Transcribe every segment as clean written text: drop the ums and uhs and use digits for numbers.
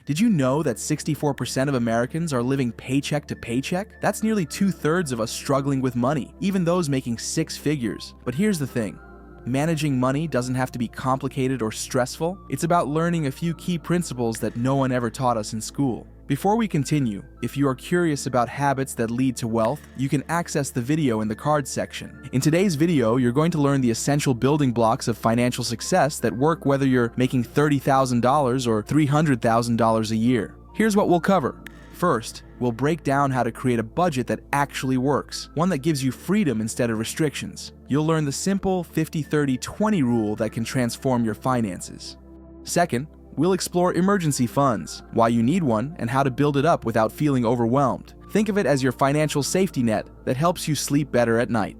Did you know that 64% of Americans are living paycheck to paycheck? That's nearly 2/3 of us struggling with money, even those making six figures. But here's the thing. Managing money doesn't have to be complicated or stressful. It's about learning a few key principles that no one ever taught us in school. Before we continue, if you are curious about habits that lead to wealth, you can access the video in the cards section. In today's video, you're going to learn the essential building blocks of financial success that work whether you're making $30,000 or $300,000 a year. Here's what we'll cover. First, we'll break down how to create a budget that actually works, one that gives you freedom instead of restrictions. You'll learn the simple 50-30-20 rule that can transform your finances. Second, we'll explore emergency funds, why you need one, and how to build it up without feeling overwhelmed. Think of it as your financial safety net that helps you sleep better at night.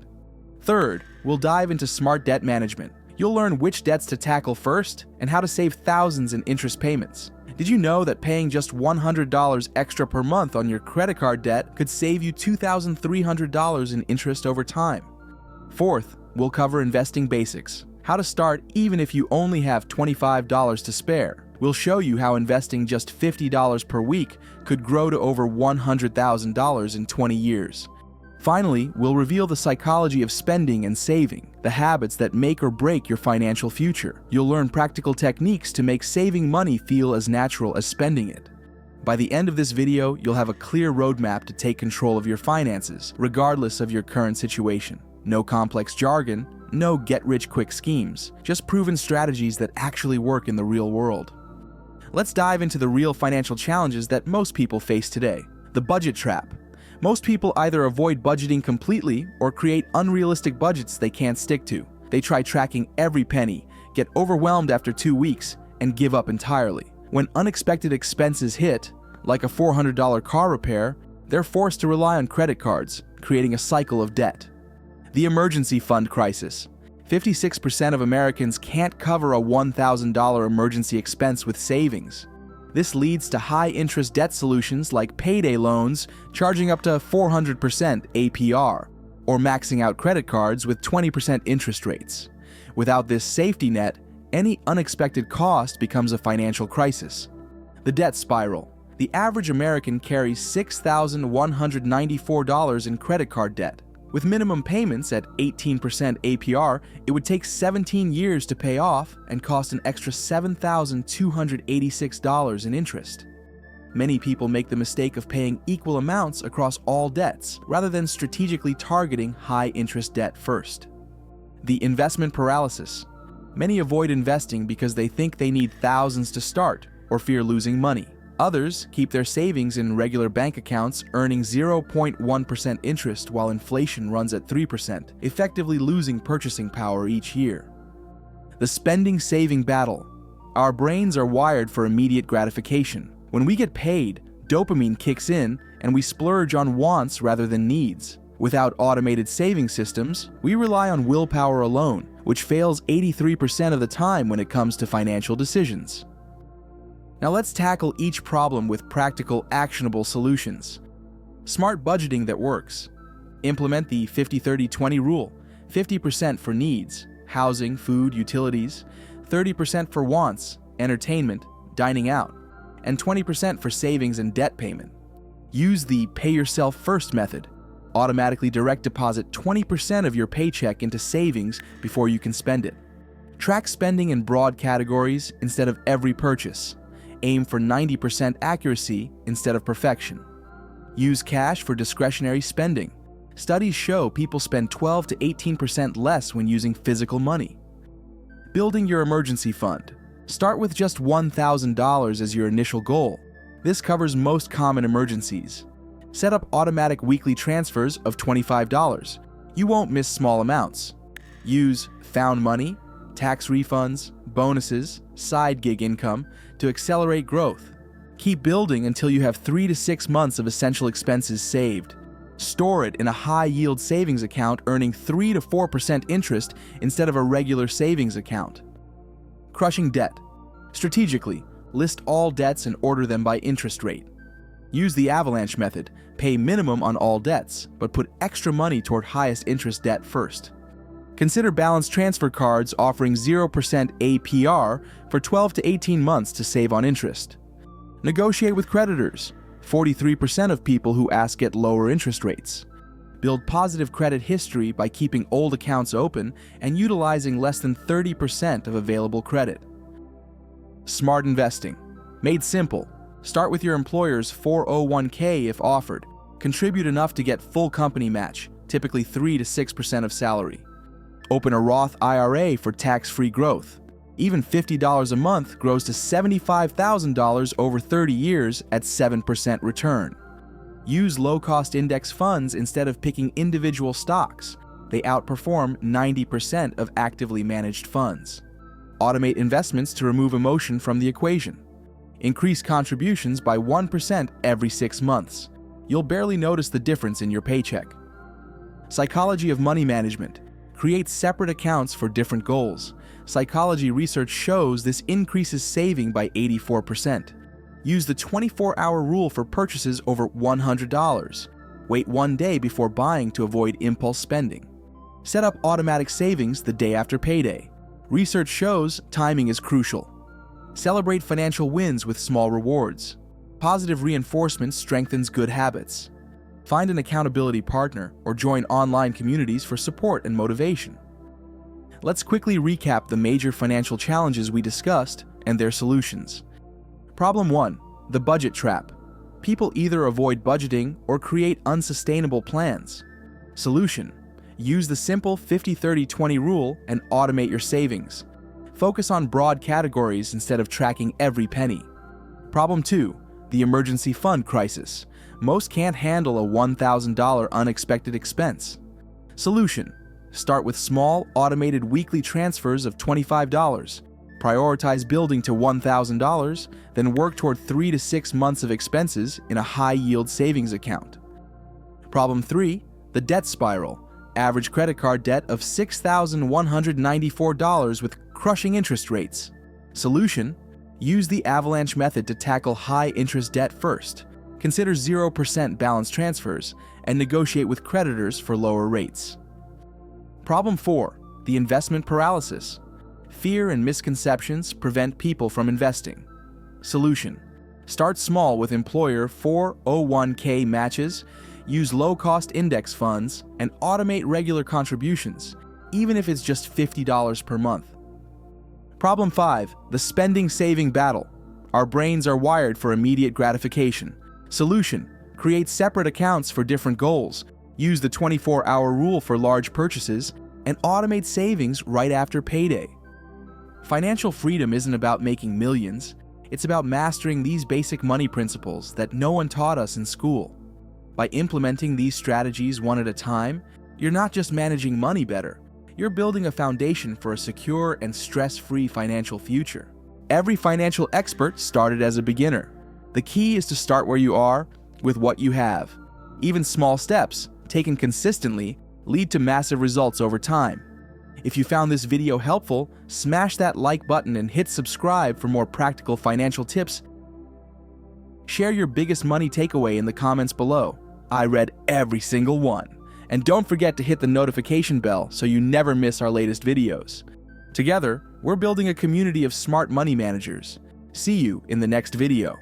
Third, we'll dive into smart debt management. You'll learn which debts to tackle first and how to save thousands in interest payments. Did you know that paying just $100 extra per month on your credit card debt could save you $2,300 in interest over time? Fourth, we'll cover investing basics. How to start even if you only have $25 to spare. We'll show you how investing just $50 per week could grow to over $100,000 in 20 years. Finally, we'll reveal the psychology of spending and saving, the habits that make or break your financial future. You'll learn practical techniques to make saving money feel as natural as spending it. By the end of this video, you'll have a clear roadmap to take control of your finances, regardless of your current situation. No complex jargon, no get-rich-quick schemes, just proven strategies that actually work in the real world. Let's dive into the real financial challenges that most people face today. The budget trap. Most people either avoid budgeting completely or create unrealistic budgets they can't stick to. They try tracking every penny, get overwhelmed after 2 weeks, and give up entirely. When unexpected expenses hit, like a $400 car repair, they're forced to rely on credit cards, creating a cycle of debt. The emergency fund crisis. 56% of Americans can't cover a $1,000 emergency expense with savings. This leads to high-interest debt solutions like payday loans charging up to 400% APR, or maxing out credit cards with 20% interest rates. Without this safety net, any unexpected cost becomes a financial crisis. The debt spiral. The average American carries $6,194 in credit card debt. With minimum payments at 18% APR, it would take 17 years to pay off and cost an extra $7,286 in interest. Many people make the mistake of paying equal amounts across all debts, rather than strategically targeting high-interest debt first. The investment paralysis. Many avoid investing because they think they need thousands to start or fear losing money. Others keep their savings in regular bank accounts, earning 0.1% interest while inflation runs at 3%, effectively losing purchasing power each year. The spending-saving battle. Our brains are wired for immediate gratification. When we get paid, dopamine kicks in and we splurge on wants rather than needs. Without automated saving systems, we rely on willpower alone, which fails 83% of the time when it comes to financial decisions. Now let's tackle each problem with practical, actionable solutions. Smart budgeting that works. Implement the 50-30-20 rule. 50% for needs, housing, food, utilities, 30% for wants, entertainment, dining out, and 20% for savings and debt payment. Use the pay yourself first method. Automatically direct deposit 20% of your paycheck into savings before you can spend it. Track spending in broad categories instead of every purchase. Aim for 90% accuracy instead of perfection. Use cash for discretionary spending. Studies show people spend 12 to 18% less when using physical money. Building your emergency fund. Start with just $1,000 as your initial goal. This covers most common emergencies. Set up automatic weekly transfers of $25. You won't miss small amounts. Use found money, tax refunds, bonuses, side gig income to accelerate growth. Keep building until you have 3 to 6 months of essential expenses saved. Store it in a high-yield savings account earning 3 to 4% interest instead of a regular savings account. Crushing debt. Strategically, list all debts and order them by interest rate. Use the avalanche method. Pay minimum on all debts, but put extra money toward highest interest debt first. Consider balance transfer cards offering 0% APR for 12 to 18 months to save on interest. Negotiate with creditors. 43% of people who ask get lower interest rates. Build positive credit history by keeping old accounts open and utilizing less than 30% of available credit. Smart investing. Made simple. Start with your employer's 401k if offered. Contribute enough to get full company match, typically 3 to 6% of salary. Open a Roth IRA for tax-free growth. Even $50 a month grows to $75,000 over 30 years at 7% return. Use low-cost index funds instead of picking individual stocks. They outperform 90% of actively managed funds. Automate investments to remove emotion from the equation. Increase contributions by 1% every 6 months. You'll barely notice the difference in your paycheck. Psychology of money management. Create separate accounts for different goals. Psychology research shows this increases saving by 84%. Use the 24-hour rule for purchases over $100. Wait 1 day before buying to avoid impulse spending. Set up automatic savings the day after payday. Research shows timing is crucial. Celebrate financial wins with small rewards. Positive reinforcement strengthens good habits. Find an accountability partner or join online communities for support and motivation. Let's quickly recap the major financial challenges we discussed and their solutions. Problem 1. The budget trap. People either avoid budgeting or create unsustainable plans. Solution. Use the simple 50-30-20 rule and automate your savings. Focus on broad categories instead of tracking every penny. Problem 2. The emergency fund crisis. Most can't handle a $1,000 unexpected expense. Solution. Start with small, automated weekly transfers of $25. Prioritize building to $1,000, then work toward 3 to 6 months of expenses in a high-yield savings account. Problem 3. The debt spiral. Average credit card debt of $6,194 with crushing interest rates. Solution. Use the avalanche method to tackle high-interest debt first. Consider 0% balance transfers and negotiate with creditors for lower rates. Problem 4. The investment paralysis. Fear and misconceptions prevent people from investing. Solution. Start small with employer 401k matches, use low-cost index funds, and automate regular contributions, even if it's just $50 per month. Problem 5. The spending-saving battle. Our brains are wired for immediate gratification. Solution. Create separate accounts for different goals, use the 24-hour rule for large purchases, and automate savings right after payday. Financial freedom isn't about making millions. It's about mastering these basic money principles that no one taught us in school. By implementing these strategies one at a time, you're not just managing money better, you're building a foundation for a secure and stress-free financial future. Every financial expert started as a beginner. The key is to start where you are with what you have. Even small steps, taken consistently, lead to massive results over time. If you found this video helpful, smash that like button and hit subscribe for more practical financial tips. Share your biggest money takeaway in the comments below. I read every single one. And don't forget to hit the notification bell so you never miss our latest videos. Together, we're building a community of smart money managers. See you in the next video.